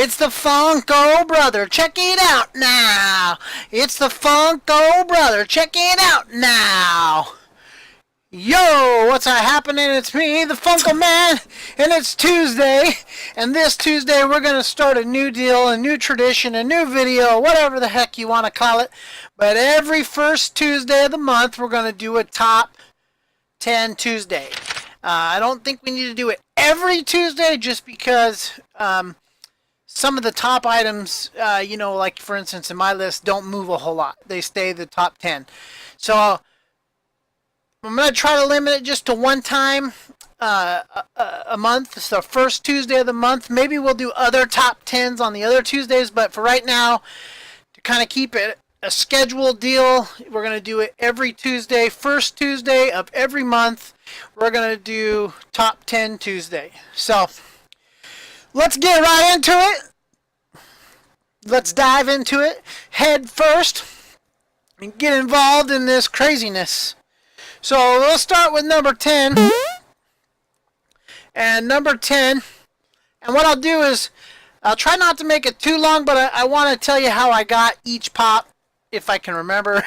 It's the Funko brother. Check it out now. It's the Funko brother. Check it out now. Yo, what's happening? It's me, the Funko Man, and it's Tuesday. And this Tuesday, we're going to start a new deal, a new tradition, a new video, whatever the heck you want to call it. But every first Tuesday of the month, we're going to do a top 10 Tuesday. I don't think we need to do it every Tuesday just because some of the top items, like for instance in my list, don't move a whole lot. They stay the top 10. So I'm going to try to limit it just to one time a month. It's the first Tuesday of the month. Maybe we'll do other top 10s on the other Tuesdays, but for right now, to kind of keep it a scheduled deal, we're going to do it every Tuesday. First Tuesday of every month, we're going to do top 10 Tuesday. So let's get right into it. Let's dive into it head first and get involved in this craziness. So we'll start with number 10. And number 10, and what I'll do is I'll try not to make it too long, but I want to tell you how I got each pop, if I can remember.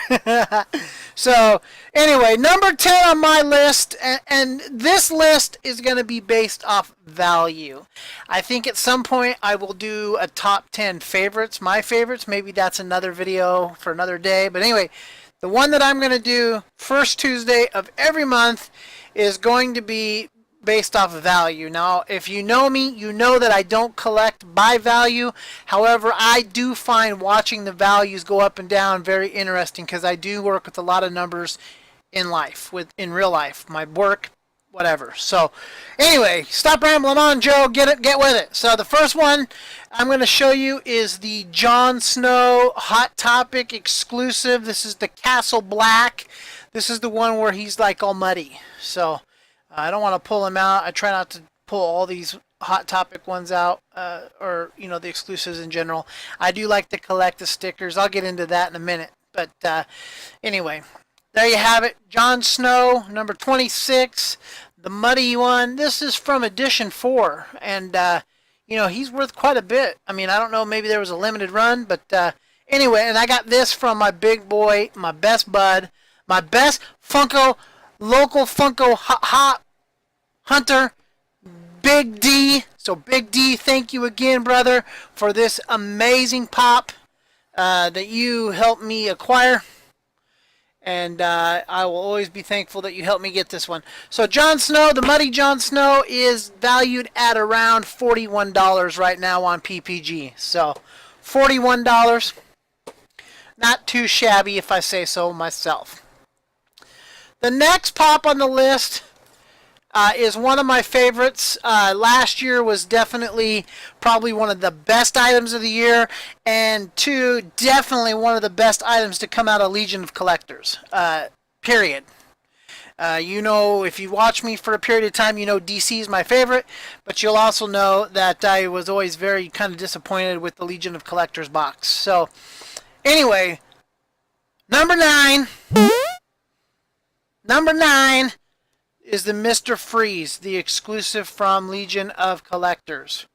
So anyway, number 10 on my list, and this list is going to be based off value. I think at some point I will do a top 10 favorites, my favorites. Maybe that's another video for another day. But anyway, the one that I'm going to do first Tuesday of every month is going to be based off of value. Now, if you know me, you know that I don't collect by value. However, I do find watching the values go up and down very interesting because I do work with a lot of numbers in life, in real life, my work, whatever. So, anyway, stop rambling on, Joe. Get with it. So, the first one I'm going to show you is the Jon Snow Hot Topic exclusive. This is the Castle Black. This is the one where he's like all muddy. So, I don't want to pull them out. I try not to pull all these Hot Topic ones out, or the exclusives in general. I do like to collect the stickers. I'll get into that in a minute. But anyway, there you have it. Jon Snow, number 26, the muddy one. This is from edition 4, and he's worth quite a bit. I mean, I don't know, maybe there was a limited run, but anyway, and I got this from my big boy, my best bud, my best local Funko hot hunter, Big D. So Big D, thank you again, brother, for this amazing pop that you helped me acquire. And I will always be thankful that you helped me get this one. So Jon Snow, the Muddy Jon Snow, is valued at around $41 right now on PPG. So $41. Not too shabby if I say so myself. The next pop on the list is one of my favorites. Last year was definitely probably one of the best items of the year, and two, definitely one of the best items to come out of Legion of Collectors. Period. If you watch me for a period of time, you know DC is my favorite, but you'll also know that I was always very kind of disappointed with the Legion of Collectors box. So, anyway, number 9. Number 9 is the Mr. Freeze, the exclusive from Legion of Collectors.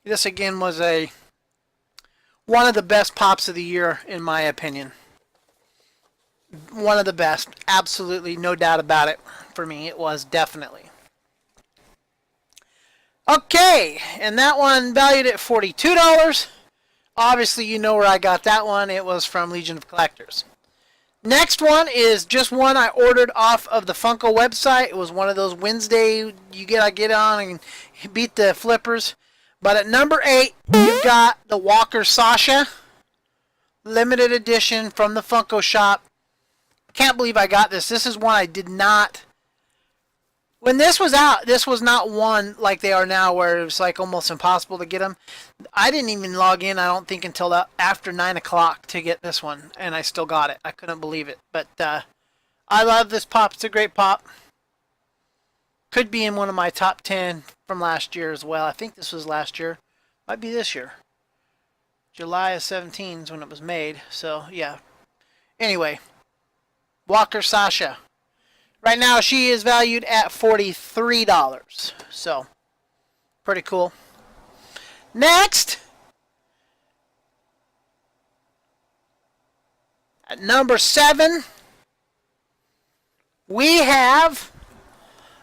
This again was one of the best pops of the year in my opinion. One of the best, absolutely, no doubt about it. For me, it was definitely. Okay, and that one valued at $42. Obviously, you know where I got that one. It was from Legion of Collectors. Next one is just one I ordered off of the Funko website. It was one of those Wednesday I get on and beat the flippers. But at number 8, you've got the Walker Sasha limited edition from the Funko shop. Can't believe I got this. This is one I did not. When this was out, this was not one like they are now where it was like almost impossible to get them. I didn't even log in, I don't think, until after 9 o'clock to get this one, and I still got it. I couldn't believe it. But I love this pop. It's a great pop. Could be in one of my top 10 from last year as well. I think this was last year. Might be this year. July of 17 is when it was made. So, yeah. Anyway, Walker Sasha. Right now, she is valued at $43. So, Pretty cool. Next, at number 7, we have,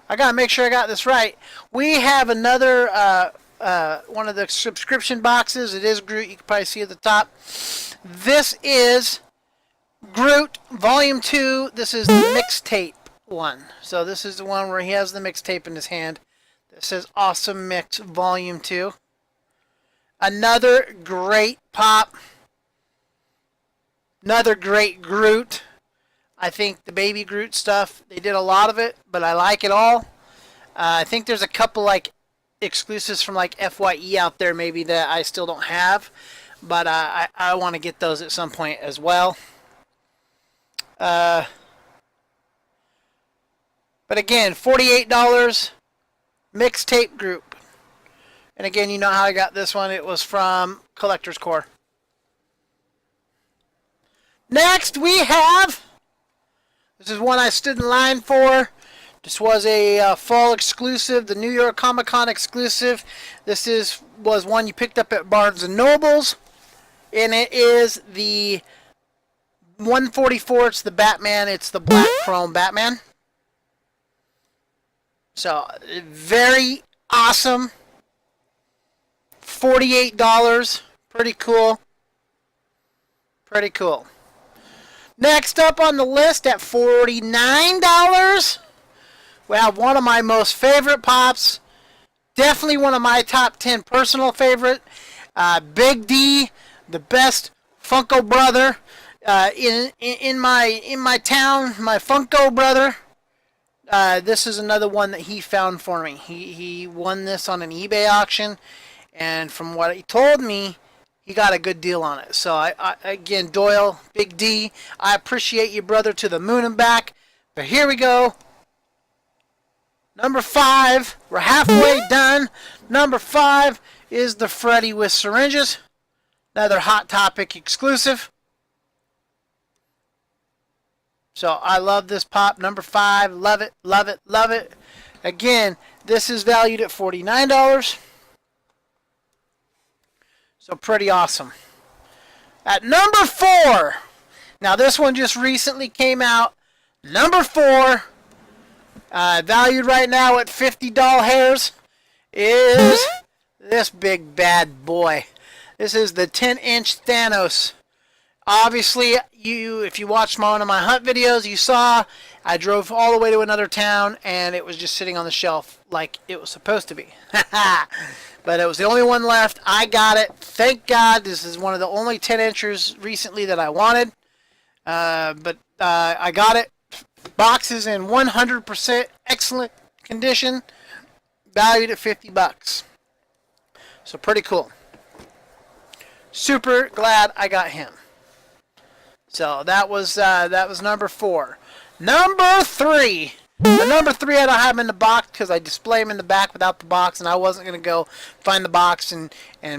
I gotta make sure I got this right, we have another one of the subscription boxes. It is Groot. You can probably see at the top. This is Groot Volume 2. This is the mixtape one. So this is the one where he has the mixtape in his hand. This says Awesome Mix Volume 2. Another great pop. Another great Groot. I think the Baby Groot stuff, they did a lot of it, but I like it all. I think there's a couple like exclusives from like FYE out there maybe that I still don't have, but I want to get those at some point as well. But again, $48 mixtape group. And again, you know how I got this one. It was from Collector's Core. Next we have, this is one I stood in line for. This was a fall exclusive, the New York Comic Con exclusive. This was one you picked up at Barnes & Nobles. And it is the 144. It's the Batman. It's the black chrome Batman. So, very awesome. $48. Pretty cool. Pretty cool. Next up on the list at $49. We have one of my most favorite pops. Definitely one of my top 10 personal favorite. Big D, the best Funko brother in my town. My Funko brother. This is another one that he found for me. He won this on an eBay auction, and from what he told me, he got a good deal on it. So I again, Doyle, Big D, I appreciate you, brother, to the moon and back. But here we go. Number 5, we're halfway done. Number 5 is the Freddy with syringes. Another Hot Topic exclusive. So I love this pop. Number 5, love it, love it, love it. Again, this is valued at $49. So pretty awesome. At number 4, now this one just recently came out. Number 4, valued right now at $50 hairs, is this big bad boy. This is the 10-inch Thanos. Obviously, if you watched one of my hunt videos, you saw I drove all the way to another town and it was just sitting on the shelf like it was supposed to be. But it was the only one left. I got it. Thank God. This is one of the only 10-inchers recently that I wanted. But I got it. Box is in 100% excellent condition. Valued at $50. So pretty cool. Super glad I got him. So that was number 4. Number 3. The number 3, I don't have him in the box because I display him in the back without the box, and I wasn't going to go find the box and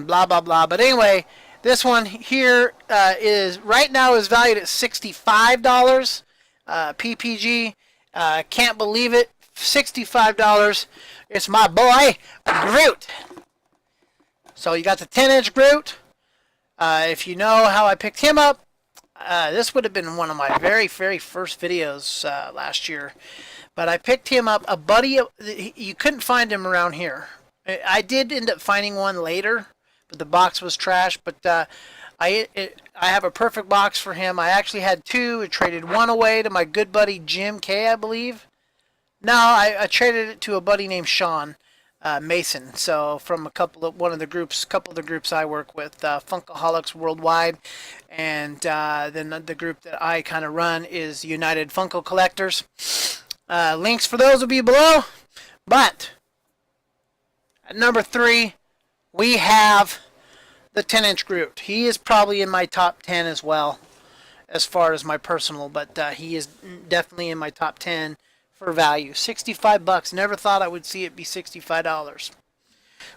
blah, blah, blah. But anyway, this one here is right now is valued at $65. PPG. Can't believe it. $65. It's my boy, Groot. So you got the 10-inch Groot. If you know how I picked him up, this would have been one of my very, very first videos last year. But I picked him up. A buddy, you couldn't find him around here. I did end up finding one later, but the box was trash. But I have a perfect box for him. I actually had 2. I traded one away to my good buddy Jim K, I believe. No, I traded it to a buddy named Sean Mason. So from couple of the groups I work with, Funkaholics Worldwide, and then the group that I kind of run is United Funko Collectors. Links for those will be below. But at number 3, we have the 10-inch Groot. He is probably in my top 10 as well, as far as my personal, but he is definitely in my top 10 for value. $65. Never thought I would see it be $65.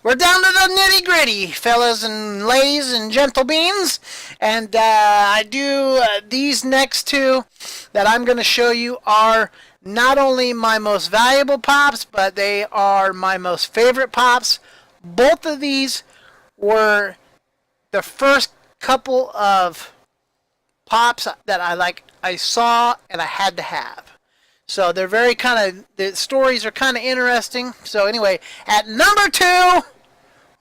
We're down to the nitty gritty, fellas and ladies and gentle beans, and I do these next 2 that I'm going to show you are not only my most valuable pops, but they are my most favorite pops. Both of these were the first couple of pops that I saw and I had to have. So they're very the stories are kind of interesting. So anyway, at number 2,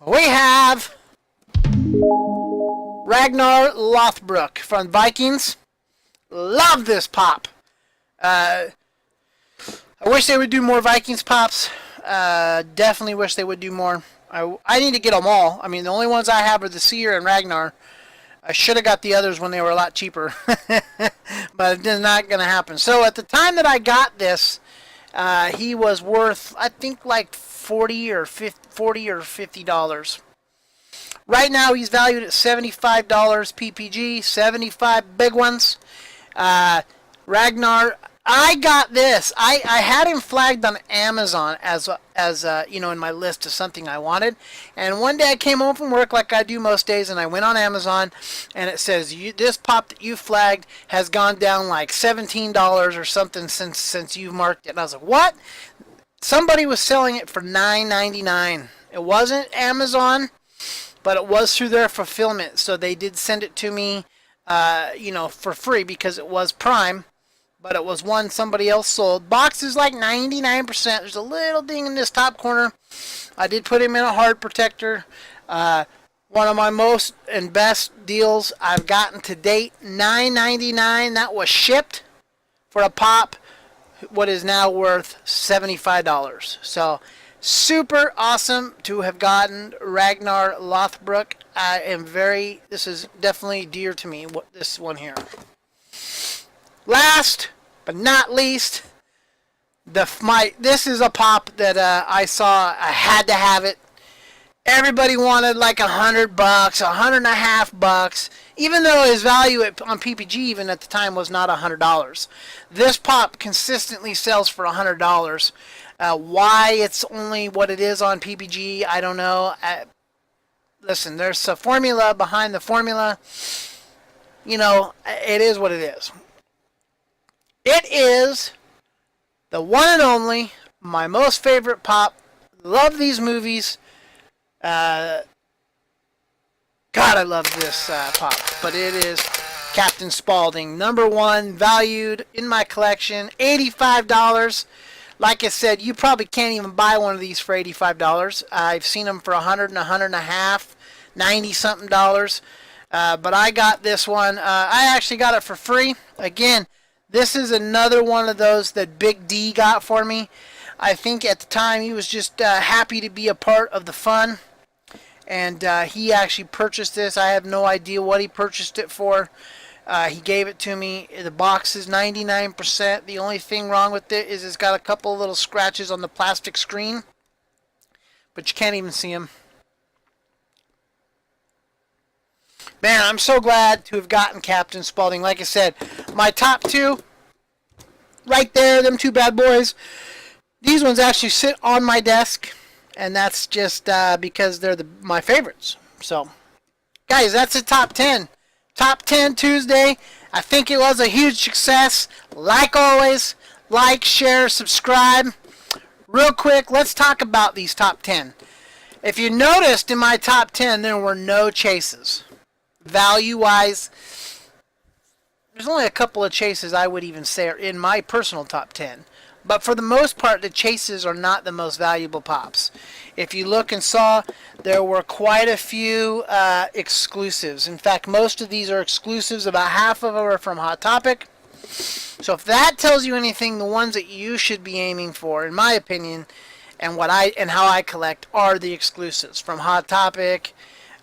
we have Ragnar Lothbrok from Vikings. Love this pop. I wish they would do more Vikings pops. Definitely wish they would do more. I need to get them all. I mean, the only ones I have are the Seer and Ragnar. I should have got the others when they were a lot cheaper. But it's not going to happen. So at the time that I got this, he was worth, I think, like $40 or $50. Right now, he's valued at $75 PPG, 75 big ones. Ragnar, I got this. I had him flagged on Amazon as in my list of something I wanted. And one day I came home from work like I do most days, and I went on Amazon, and it says this pop that you flagged has gone down like $17 or something since you've marked it. And I was like, what? Somebody was selling it for $9.99. It wasn't Amazon, but it was through their fulfillment. So they did send it to me, for free because it was Prime. But it was one somebody else sold. Box is like 99%. There's a little ding in this top corner. I did put him in a hard protector. One of my most and best deals I've gotten to date. $9.99. That was shipped for a pop. What is now worth $75. So super awesome to have gotten Ragnar Lothbrok. This is definitely dear to me. This one here. Last but not least, this is a pop that I saw. I had to have it. Everybody wanted like $100, $150, even though his value on PPG even at the time was not $100. This pop consistently sells for $100. Why it's only what it is on PPG, I don't know. Listen, there's a formula behind the formula. It is what it is. It is the one and only, my most favorite pop. Love these movies. God, I love this pop. But it is Captain Spaulding. Number 1, valued in my collection, $85. Like I said, you probably can't even buy one of these for $85. I've seen them for $100 and $150, $90-something dollars. But I got this one. I actually got it for free. Again, this is another one of those that Big D got for me. I think at the time he was just happy to be a part of the fun. And he actually purchased this. I have no idea what he purchased it for. He gave it to me. The box is 99%. The only thing wrong with it is it's got a couple little scratches on the plastic screen. But you can't even see them. Man, I'm so glad to have gotten Captain Spaulding. Like I said, my top 2, right there, them 2 bad boys. These ones actually sit on my desk, and that's just because they're my favorites. So, guys, that's the top 10. Top 10 Tuesday. I think it was a huge success. Like always, like, share, subscribe. Real quick, let's talk about these top 10. If you noticed in my top 10, there were no chases. Value-wise, there's only a couple of chases I would even say are in my personal top 10. But for the most part, the chases are not the most valuable pops. If you look and saw, there were quite a few exclusives. In fact, most of these are exclusives. About half of them are from Hot Topic. So if that tells you anything, the ones that you should be aiming for, in my opinion, and how I collect, are the exclusives from Hot Topic.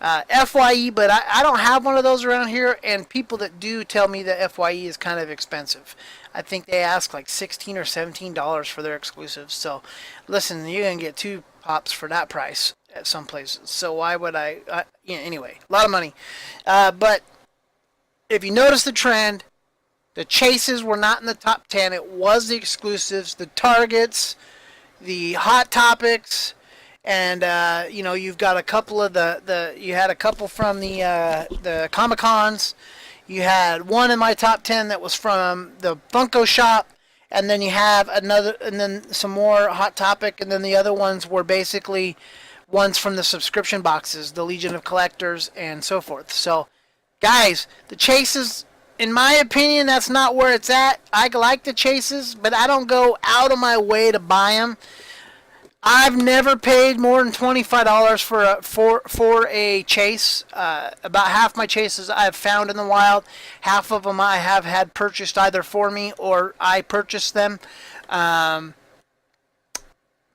FYE, but I don't have one of those around here, and people that do tell me that FYE is kind of expensive. I think they ask like $16 or $17 for their exclusives. So, listen, you're going to get 2 pops for that price at some places. So why would anyway, a lot of money. But if you notice the trend, the chases were not in the top 10. It was the exclusives, the targets, the Hot Topics, and you've got a couple of you had a couple from the Comic-Cons. You had one in my top 10 that was from the Funko shop, and then you have another, and then some more Hot Topic, and then the other ones were basically ones from the subscription boxes, the Legion of Collectors and so forth. So, guys, the chases, in my opinion, that's not where it's at. I like the chases, but I don't go out of my way to buy them. I've never paid more than $25 for a chase. About half my chases I have found in the wild. Half of them I have had purchased either for me or I purchased them. But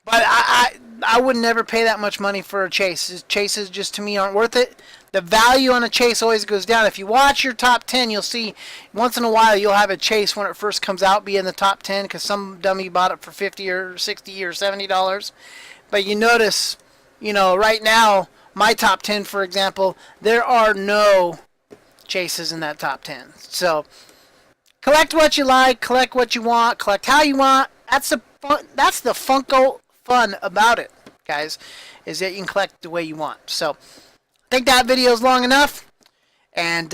I would never pay that much money for a chase. Chases just to me aren't worth it. The value on a chase always goes down. If you watch your top 10, you'll see once in a while you'll have a chase when it first comes out be in the top 10 because some dummy bought it for $50 or $60 or $70. But you notice, right now, my top 10, for example, there are no chases in that top 10. So collect what you like, collect what you want, collect how you want. That's the Funko fun about it, guys, is that you can collect the way you want. So I think that video is long enough, and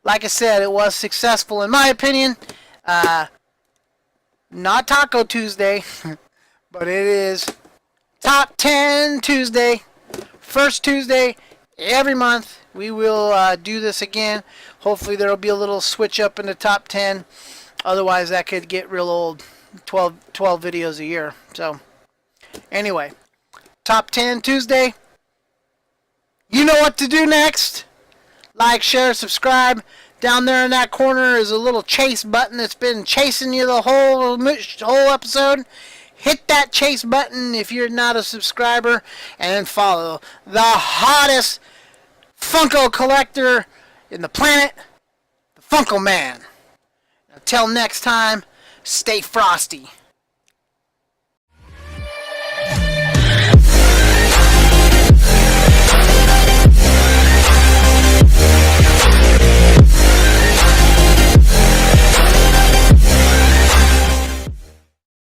like I said, it was successful in my opinion. Not Taco Tuesday, but it is Top 10 Tuesday, first Tuesday every month. We will do this again. Hopefully there will be a little switch up in the top 10. Otherwise that could get real old. 12 videos a year. So anyway, top 10 Tuesday. You know what to do next. Like, share, subscribe. Down there in that corner is a little chase button that's been chasing you the whole episode. Hit that chase button if you're not a subscriber, and then follow the hottest Funko collector in the planet, the Funko Man. Until next time, stay frosty.